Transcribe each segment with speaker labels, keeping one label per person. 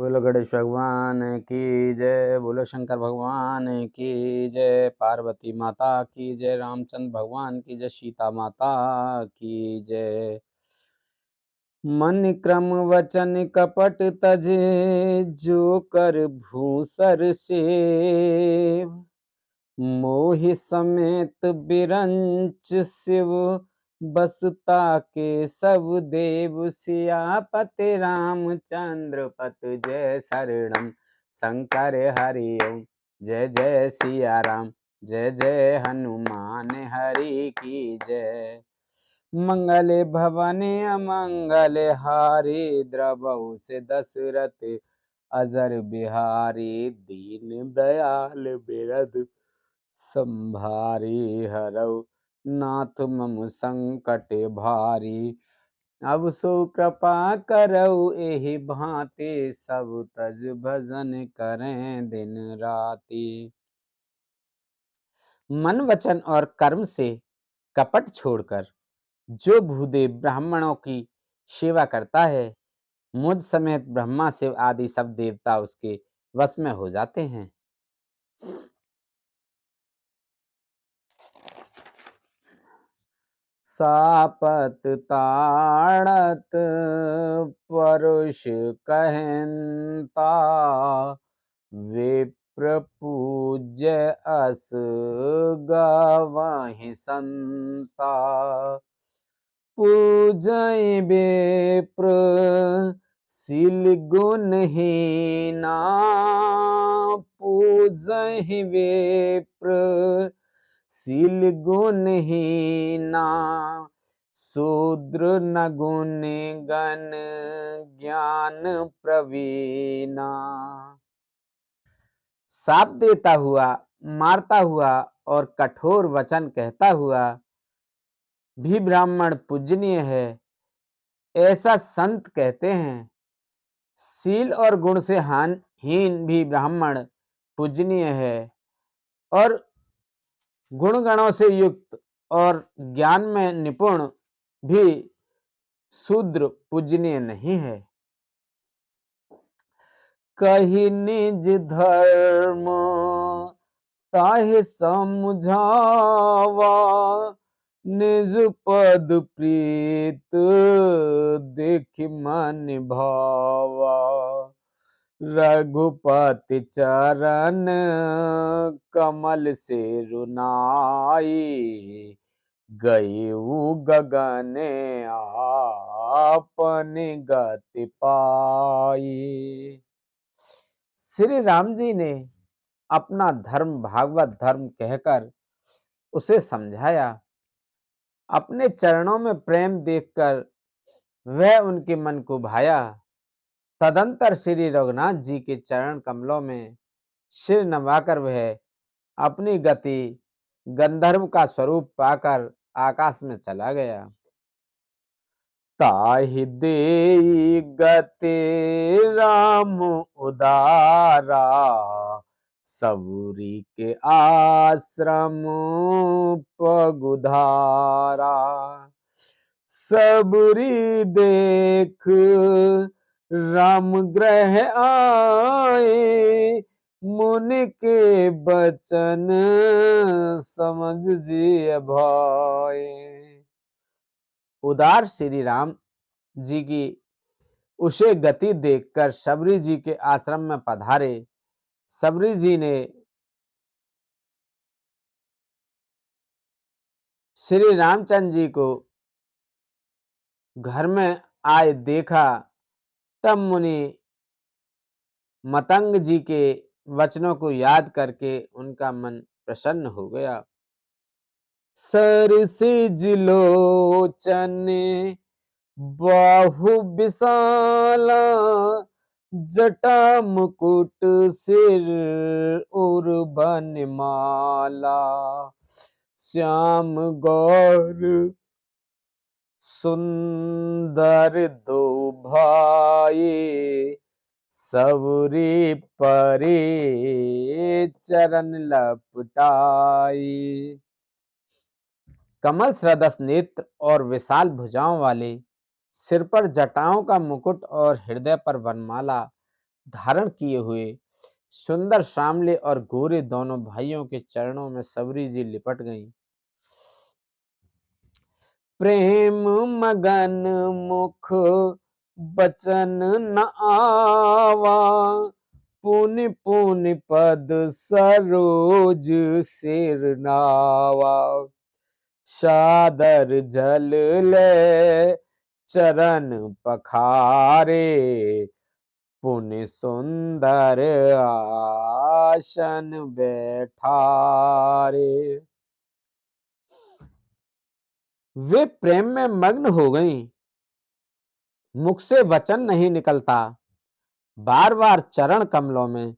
Speaker 1: बोलो गणेश भगवान की जय, बोलो शंकर भगवान की जय, पार्वती माता की जय, रामचंद्र भगवान की जय, सीता माता की जय। मन क्रम वचन कपट तजे, जो कर भूसर सेव। मोहि समेत बिरंच शिव, बसता के सब देव। सियापति रामचंद्र पत जय शरणम, शंकर हरि ओम। जय जय सिया राम, जय जय हनुमान हरि की जय। मंगल भवन अमंगल हारी, द्रवहु से दशरथ अजर बिहारी। दीन दयाल बिरद संभारी, हरऊ नाथ मम संकट भारी। अब सो कृपा करऊ एहि भांति, सब तज भजन करें दिन राति। मन वचन और कर्म से कपट छोड़कर जो भूदेव ब्राह्मणों की सेवा करता है, मुझ समेत ब्रह्मा शिव आदि सब देवता उसके वश में हो जाते हैं। सापत ताड़त परुष कहनता, विप्र पूज्य अस गवाहि संता। पूजय विप्र शील गुणहीना, पूजहि विप्र शील गुणहीना। शूद्र न गुण गण ज्ञान प्रवीणा। शाप देता हुआ, मारता हुआ और कठोर वचन कहता हुआ भी ब्राह्मण पूजनीय है, ऐसा संत कहते हैं। शील और गुण से हीन भी ब्राह्मण पूजनीय है, और गुण गणों से युक्त और ज्ञान में निपुण भी शूद्र पूजनीय नहीं है। कही निज धर्म ताहि समझावा, निज पद प्रीत देख मन भावा। रघुपति चरण कमल से रुनाई, गयऊ गगन आपन गति पाई। श्री राम जी ने अपना धर्म भागवत धर्म कहकर उसे समझाया। अपने चरणों में प्रेम देखकर वह उनके मन को भाया। तदंतर श्री रघुनाथ जी के चरण कमलों में सिर नवाकर वह अपनी गति गंधर्व का स्वरूप पाकर आकाश में चला गया। ताहि देई गति राम उदारा, सबूरी के आश्रम पगुधारा। सबूरी देख राम ग्रह आए, मुनि के बचन समझ जिय भाए। उदार श्री राम जी की उसे गति देखकर सबरी जी के आश्रम में पधारे। सबरी जी ने श्री रामचंद्र जी को घर में आए देखा, तब मुनि मतंग जी के वचनों को याद करके उनका मन प्रसन्न हो गया। सरसिज लोचन बाहु विशाला, जटा मुकुट सिर और बनमाला। श्याम गौर सुंदर दो भाई, सबरी परे चरण लपटाई। कमल सदृश नेत्र और विशाल भुजाओं वाले, सिर पर जटाओं का मुकुट और हृदय पर वनमाला, धारण किए हुए सुंदर सांवले और गोरे दोनों भाइयों के चरणों में सबरी जी लिपट गईं। प्रेम मगन मुख बचन न आवा, पुनि पुनि पद सरोज सिर नावा। सादर जल ले चरण पखारे, पुनि सुंदर आसन बैठारे। वे प्रेम में मग्न हो गईं, मुख से वचन नहीं निकलता, बार बार चरण कमलों में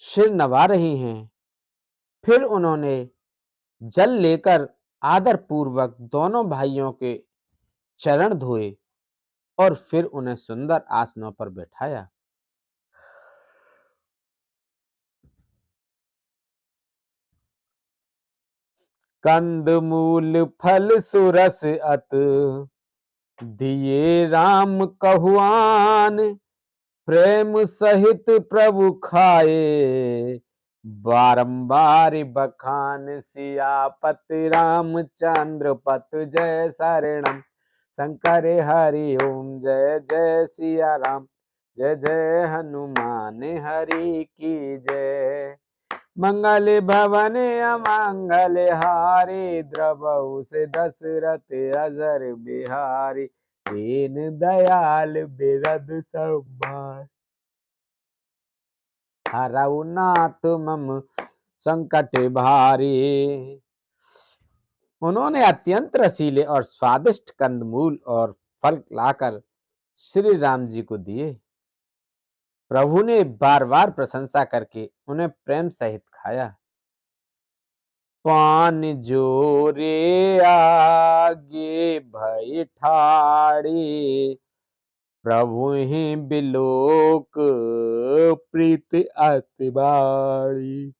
Speaker 1: सिर नवा रही हैं। फिर उन्होंने जल लेकर आदर पूर्वक दोनों भाइयों के चरण धोए और फिर उन्हें सुंदर आसनों पर बैठाया। कंद मूल फल सुरस अत दिए राम कहुआन, प्रेम सहित प्रभु खाए, बारंबार बखान। सियापत रामचंद्र पत जय शरणम, शंकर हरि ओम जय जय सिया राम, जय जय हनुमान हरि की जय। मंगल भवन अमंगल हारी, द्रवहु से दशरथ अजर बिहारी, दीन दयाल बिरद संभार, हरऊ नाथ मम संकट भारी। उन्होंने अत्यंत रसीले और स्वादिष्ट कंदमूल और फल लाकर श्री राम जी को दिए। प्रभु ने बार बार प्रशंसा करके उन्हें प्रेम सहित खाया। पान जोरे आगे भई ठाड़ी, प्रभु ही बिलोक प्रीत अति बाड़ी।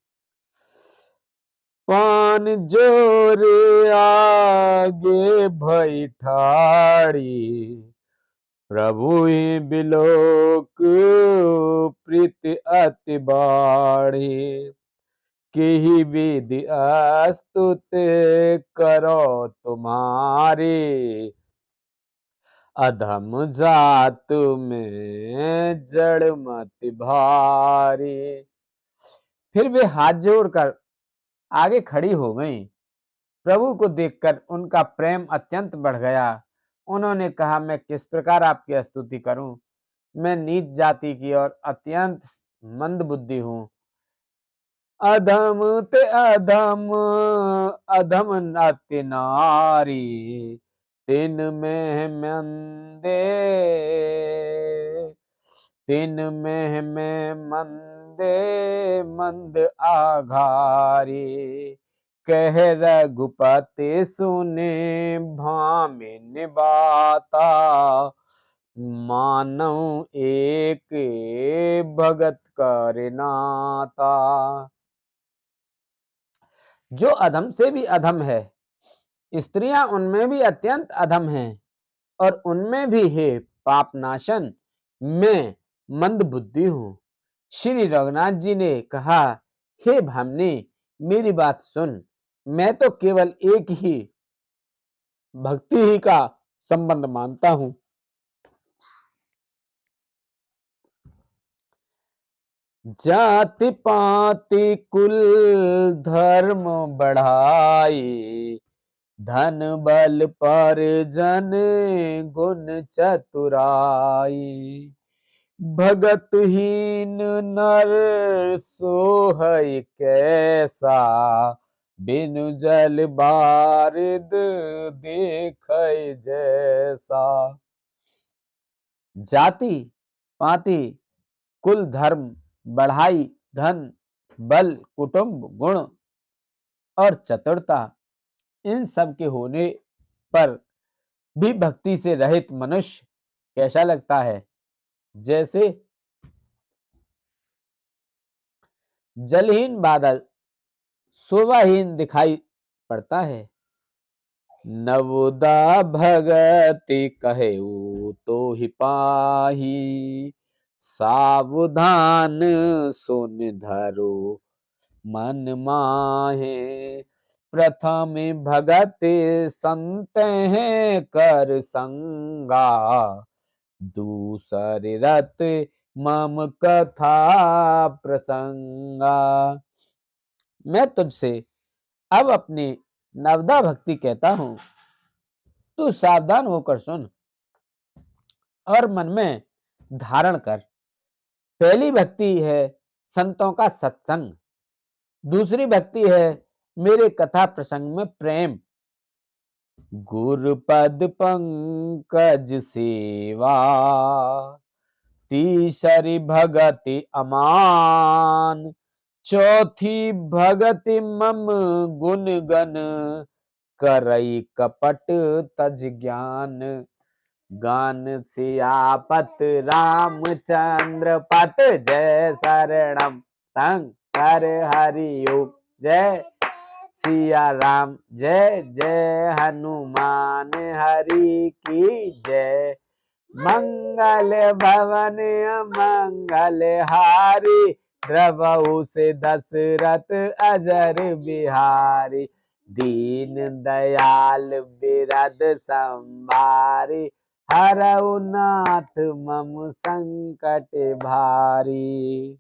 Speaker 1: पान जोरे आगे भई ठाड़ी, प्रभु ही बिलोक प्रीत अति बाड़ी। केहि विधि स्तुति करो तुम्हारी, अधम जात में जड़ मति भारी। फिर वे हाथ जोड़कर आगे खड़ी हो गईं। प्रभु को देखकर उनका प्रेम अत्यंत बढ़ गया। उन्होंने कहा, मैं किस प्रकार आपकी स्तुति करूं? मैं नीच जाति की और अत्यंत मंद बुद्धि हूं। अधम ते अधम, अधम अति नारी, तिन में मंदे, तिन में मंदे मंद आघारी। कह रघुपति सुने भामिन बाता, मानव एक भगत कर नाता। जो अधम से भी अधम है, स्त्रियां उनमें भी अत्यंत अधम हैं और उनमें भी है पापनाशन, मैं मंद बुद्धि हूं। श्री रघुनाथ जी ने कहा, हे भामिनी, मेरी बात सुन। मैं तो केवल एक ही भक्ति ही का संबंध मानता हूं। जाति पाति कुल धर्म बढ़ाई, धन बल पर जन गुण चतुराई। भगतहीन नर सोहै कैसा, बिनु जल बारिद देखै जैसा। जाति पाति कुल धर्म बढ़ाई, धन बल कुटुंब गुण और चतुरता, इन सब के होने पर भी भक्ति से रहित मनुष्य कैसा लगता है? जैसे जलहीन बादल शोभाहीन दिखाई पड़ता है। नवोदा भगति कहेऊ तो ही पाही, सावधान सुन धरो मन माहे, प्रथम भगत संत हैं कर संगा, दूसर रत मम कथा प्रसंगा। मैं तुझसे अब अपनी नवदा भक्ति कहता हूं, तू सावधान होकर सुन और मन में धारण कर। पहली भक्ति है संतों का सत्संग, दूसरी भक्ति है मेरे कथा प्रसंग में प्रेम। गुरुपद पंकज सेवा, तीसरी भगति अमान, चौथी भगति मम गुण गन, करई कपट तज ज्ञान। गान सियापत रामचंद्र पत, जय शरणम शंकर हरिओम। जय सिया राम, जय जय हनुमान हरि की जय। मंगल भवन मंगल हारी, द्रवहु से दशरथ अजर बिहारी। दीन दयाल बिरद संभारी, हरऊ नाथ मम संकट भारी।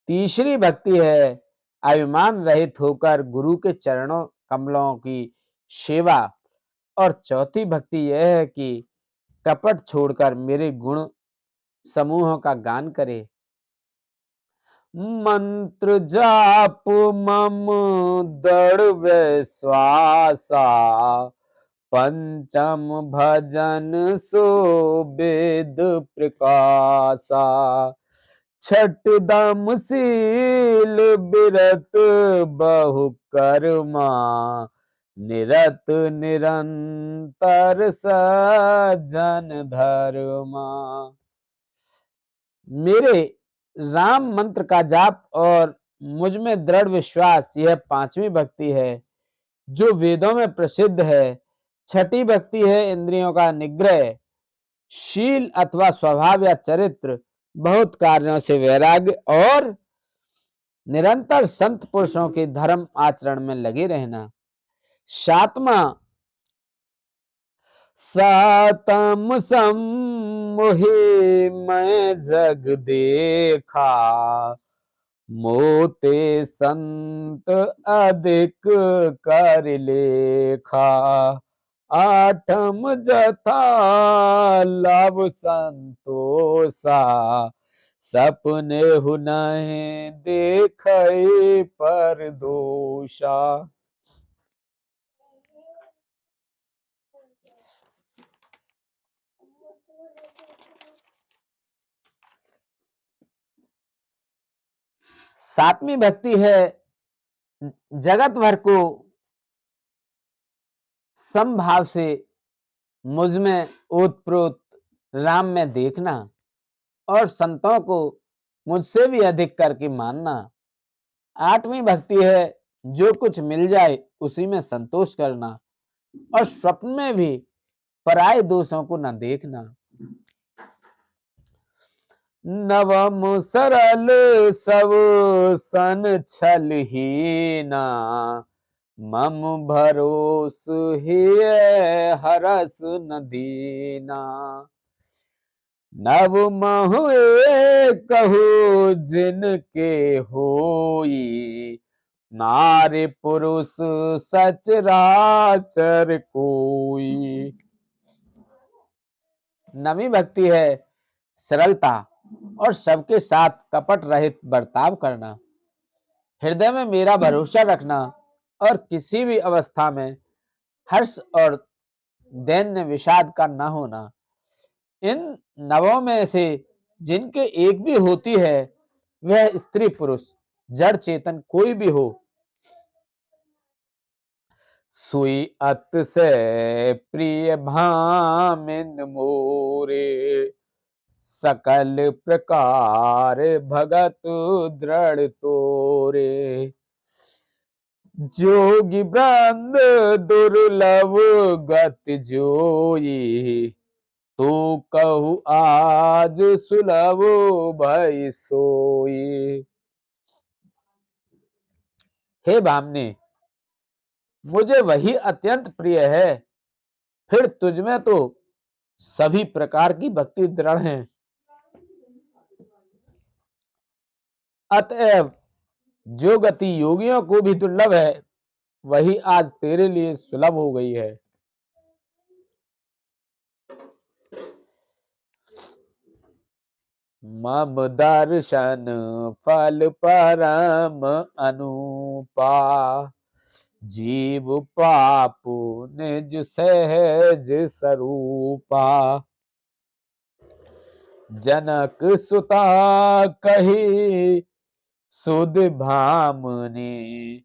Speaker 1: तीसरी भक्ति है अभिमान रहित होकर गुरु के चरणों कमलों की सेवा, और चौथी भक्ति यह है कि कपट छोड़कर मेरे गुण समूहों का गान करे। मंत्र जाप मम दृढ़ विश्वासा, पंचम भजन सो वेद प्रकाशा। छठ दम शील बिरत बहु कर्मा, निरत निरंतर सज्जन धर्मा। मेरे राम मंत्र का जाप और मुझ में दृढ़ विश्वास, यह पांचवी भक्ति है जो वेदों में प्रसिद्ध है। छठी भक्ति है इंद्रियों का निग्रह, शील अथवा स्वभाव या चरित्र, बहुत कार्यों से वैराग्य, और निरंतर संत पुरुषों के धर्म आचरण में लगे रहना। सातवां सातम सम्मोहि मैं जग देखा, मोते संत अधिक कर लेखा। आठम जथा लाभ संतोषा, सपने हुनहि देखै पर दोषा। सातवीं भक्ति है जगत भर को समभाव से मुझ में ओतप्रोत राम में देखना, और संतों को मुझसे भी अधिक करके मानना। आठवीं भक्ति है जो कुछ मिल जाए उसी में संतोष करना, और स्वप्न में भी पराये दोषों को न देखना। नवम सरल सब सन छलहीना, मम भरोस ही हरस न दीना। नव महु कहू जिनके होई, नारी पुरुष सचराचर कोई। नवी भक्ति है सरलता और सबके साथ कपट रहित बर्ताव करना, हृदय में मेरा भरोसा रखना, और किसी भी अवस्था में हर्ष और दैन्य विषाद का न होना। इन नवों में से जिनके एक भी होती है, वह स्त्री पुरुष जड़ चेतन कोई भी हो, सुई अत से प्रिय भामिन मोरे। सकल प्रकार भगत दृढ़ तोरे, जोगी वृंद दुर्लभ गति जोई। तो कहू आज सुलभ भई सोई। हे भामने, मुझे वही अत्यंत प्रिय है, फिर तुझमें तो सभी प्रकार की भक्ति दृढ़ है, अतएव जो गति योगियों को भी दुर्लभ है, वही आज तेरे लिए सुलभ हो गई है। मम दर्शन फल परम अनुपा, जीव पापु निज सहज स्वरूपा। जनक सुता कही सुध भामने,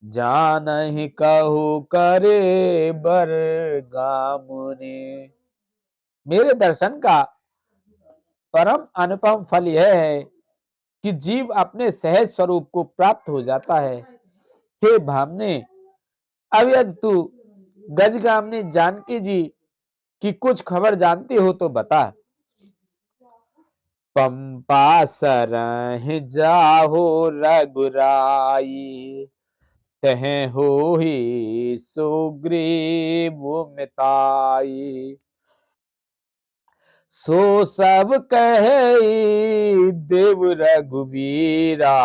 Speaker 1: जानहि कहु करे बर गामने। मेरे दर्शन का परम अनुपम फल यह है कि जीव अपने सहज स्वरूप को प्राप्त हो जाता है। हे भामने, अब यदि तू गजगामिनी जानकी जी की कुछ खबर जानती हो तो बता। पंपा सरहि जाहो रघुराई, तह हो ही सुग्रीव मिताई। सो सब कहे देव रघुबीरा,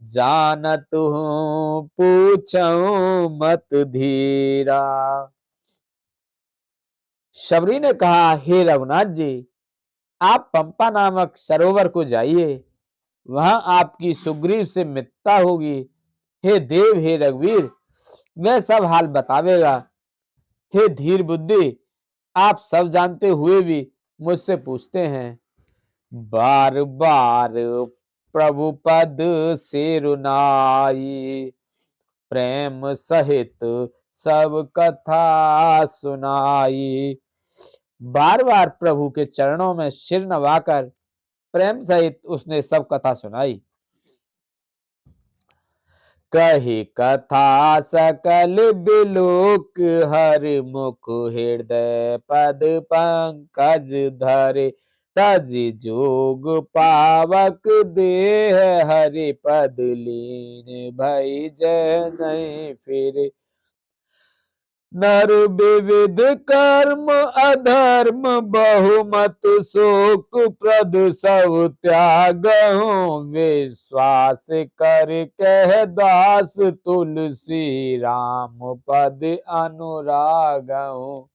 Speaker 1: जानत हूँ पूछऊं मत धीरा। शबरी ने कहा, हे रघुनाथ जी, आप पंपा नामक सरोवर को जाइए, वहां आपकी सुग्रीव से मित्रता होगी। हे देव, हे रघुवीर, वह सब हाल बतावेगा। हे धीर बुद्धि, आप सब जानते हुए भी मुझसे पूछते हैं। बार बार प्रभु पद सिरुनाई, प्रेम सहित सब कथा सुनाई। बार बार प्रभु के चरणों में सिर नवाकर प्रेम सहित उसने सब कथा सुनाई। कही कथा सकल बिलोक, हरि मुख हृदय पद पंकज धरे। तज जोग पावक देह, हरि पद लीन भई जय नहीं फिरे। नर विविध कर्म अधर्म, बहुमत शोक प्रद सब त्यागहु। विश्वास कर कह दास, तुलसी राम पद अनुरागहु।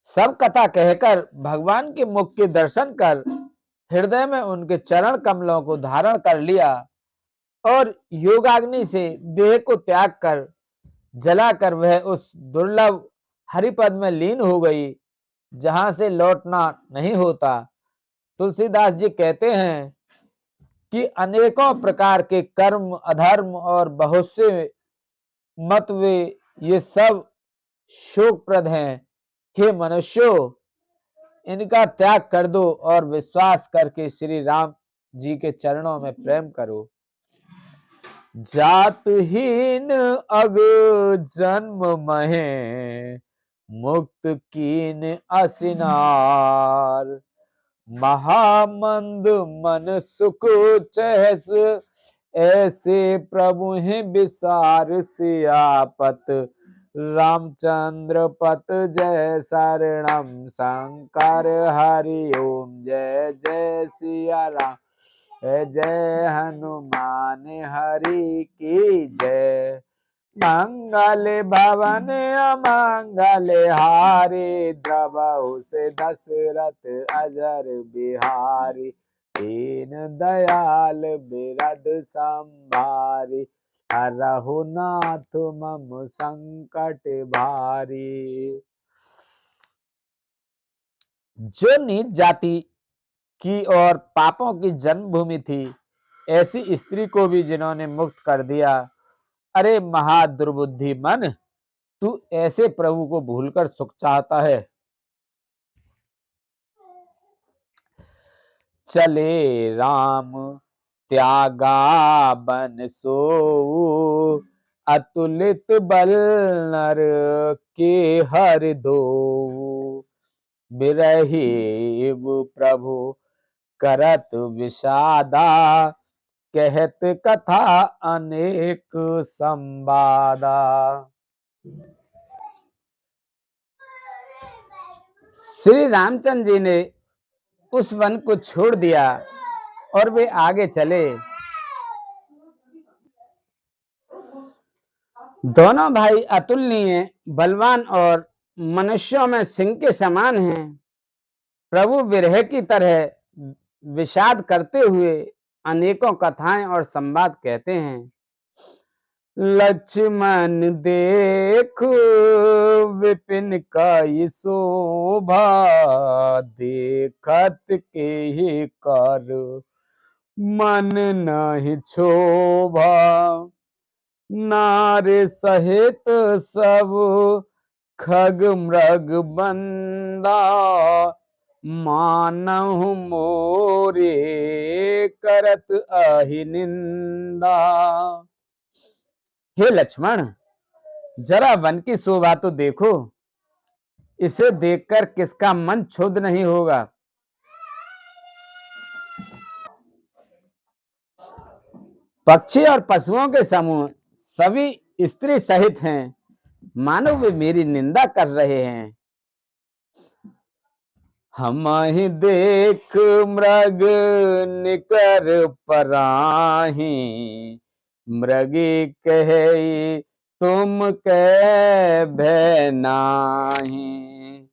Speaker 1: सब कथा कहकर भगवान के मुख के दर्शन कर हृदय में उनके चरण कमलों को धारण कर लिया और योगाग्नि से देह को त्याग कर जलाकर वह उस दुर्लभ हरिपद में लीन हो गई, जहां से लौटना नहीं होता। तुलसीदास जी कहते हैं कि अनेकों प्रकार के कर्म अधर्म और बहुत से मत वे ये सब शोकप्रद हैं। हे मनुष्यों, इनका त्याग कर दो और विश्वास करके श्री राम जी के चरणों में प्रेम करो। जातहीन अग जन्म महे, मुक्त कीन असिनार। महामंद मन सुख चहस, ऐसे प्रभु हैं विसार। सियापत रामचंद्र पत जय शरणम, शंकर हरि ओम जय जय सिया राम। जय हनुमान हरि की जय। मंगल भवन अमंगल हारी, द्रवहु से दशरथ अजर बिहारी। दीन दयाल बिरद संभारी, हरहु नाथ मम संकट भारी। जो नीच जाति की और पापों की जन्मभूमि थी, ऐसी स्त्री को भी जिन्होंने मुक्त कर दिया। अरे महादुर्बुद्धि मन, तू ऐसे प्रभु को भूलकर सुख चाहता है। चले राम त्यागा बन सोऊ, अतुलित बल नर के हर दो, बिरहीब प्रभु करत विषादा, कहत कथा अनेक संवादा। श्री रामचंद्र जी ने उस वन को छोड़ दिया और वे आगे चले। दोनों भाई अतुलनीय, बलवान और मनुष्यों में सिंह के समान हैं। प्रभु विरह की तरह विषाद करते हुए अनेकों कथाएं और संवाद कहते हैं। लक्ष्मण देखो विपिन का शोभा, देखत के ही कर मन नहीं क्षोभा, नारे सहित सब खग मृग बंदा, मानहु मोरे करत अहि निंदा। हे लक्ष्मण, जरा वन की शोभा तो देखो, इसे देखकर किसका मन क्षुब्ध नहीं होगा। पक्षी और पशुओं के समूह सभी स्त्री सहित हैं, मानो वे मेरी निंदा कर रहे हैं। हम ही देख मृग निकर पराही, मृगी कहे तुम कह भय नाही,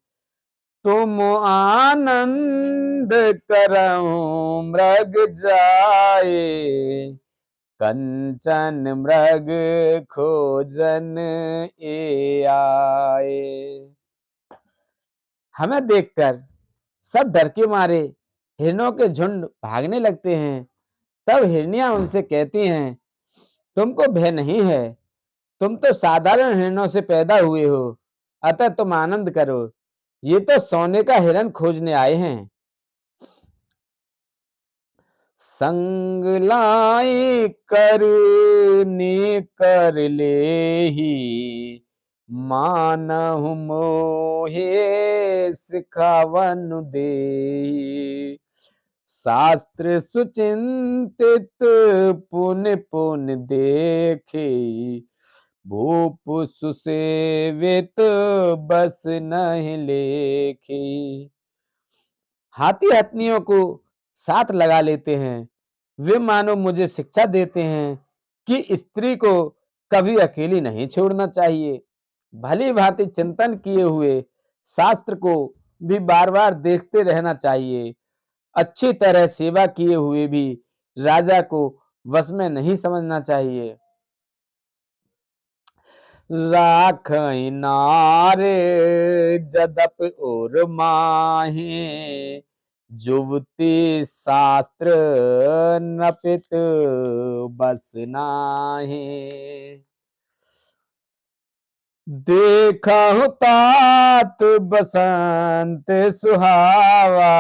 Speaker 1: तुम आनंद करऊं मृग जाए, कंचन मृग खोजन ए आए। हमें देखकर सब डर के मारे हिरणों के झुंड भागने लगते हैं। तब हिरनियां उनसे कहती हैं, तुमको भय नहीं है, तुम तो साधारण हिरणों से पैदा हुए हो, अतः तुम आनंद करो, ये तो सोने का हिरण खोजने आए हैं। संग लाई करने कर लेही, मानहु मोहे सिखावन देहि, शास्त्र सुचिंतित पुन पुन देखे, भूप सुसेवित बस नहीं लेखे। हाथी हथनियों को साथ लगा लेते हैं, वे मानो मुझे शिक्षा देते हैं कि स्त्री को कभी अकेली नहीं छोड़ना चाहिए। भली भांति चिंतन किए हुए शास्त्र को भी बार बार देखते रहना चाहिए। अच्छी तरह सेवा किए हुए भी राजा को वश में नहीं समझना चाहिए। राख नारे जदप और माहे, जुवती शास्त्र नपित बस नाहे, देखा तात बसंत सुहावा,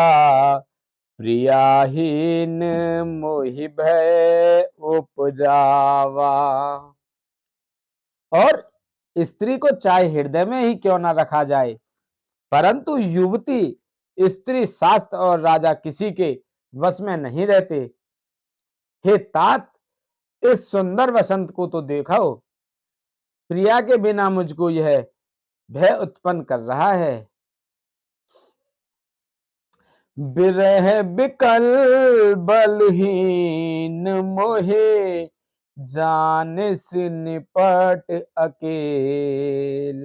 Speaker 1: प्रियाहीन मोहि भय उपजावा। और स्त्री को चाहे हृदय में ही क्यों ना रखा जाए, परंतु युवती, स्त्री, शास्त्र और राजा किसी के वश में नहीं रहते। हे तात, इस सुंदर वसंत को तो देखो, प्रिया के बिना मुझको यह भय उत्पन्न कर रहा है। बिरह बिकल बलहीन मोहे, जानिस निपट अकेल,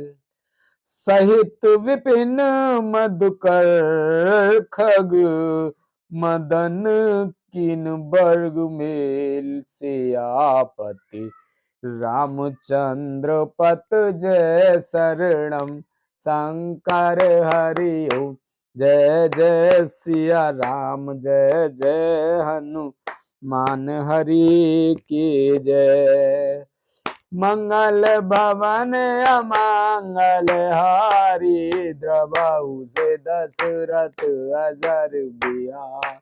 Speaker 1: सहित विपिन मधुकर खग, मदन किन बर्ग मेल, से आपत्ति रामचंद्र पत जय शरणम, शंकर हरि ओम, जय जय सिया राम, जय जय हनुमान हरि की जय। मंगल भवन अमंगल हारी, द्रवहु से दशरथ अजर बिहार,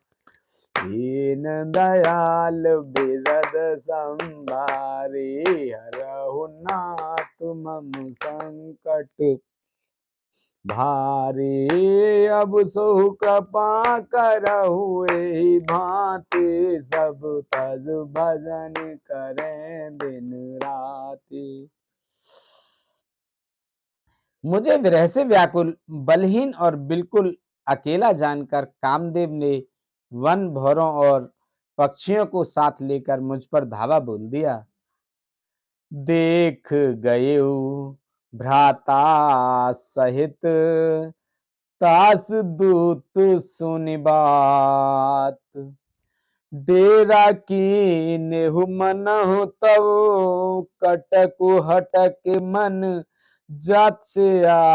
Speaker 1: दीन दयाल बिरद संभारे, हरहु नाथ मम संकट भारी। अब सो कृपा करहु एहि भांति, सब तज भजन करें दिन राति। मुझे विरह से व्याकुल, बलहीन और बिल्कुल अकेला जानकर कामदेव ने वन भौरों और पक्षियों को साथ लेकर मुझ पर धावा बोल दिया। देख गयेउ भ्राता सहित, तास दूत सुनि बात। डेरा कीन्हु मनहु तब, कटकु हटक मन जात से आ।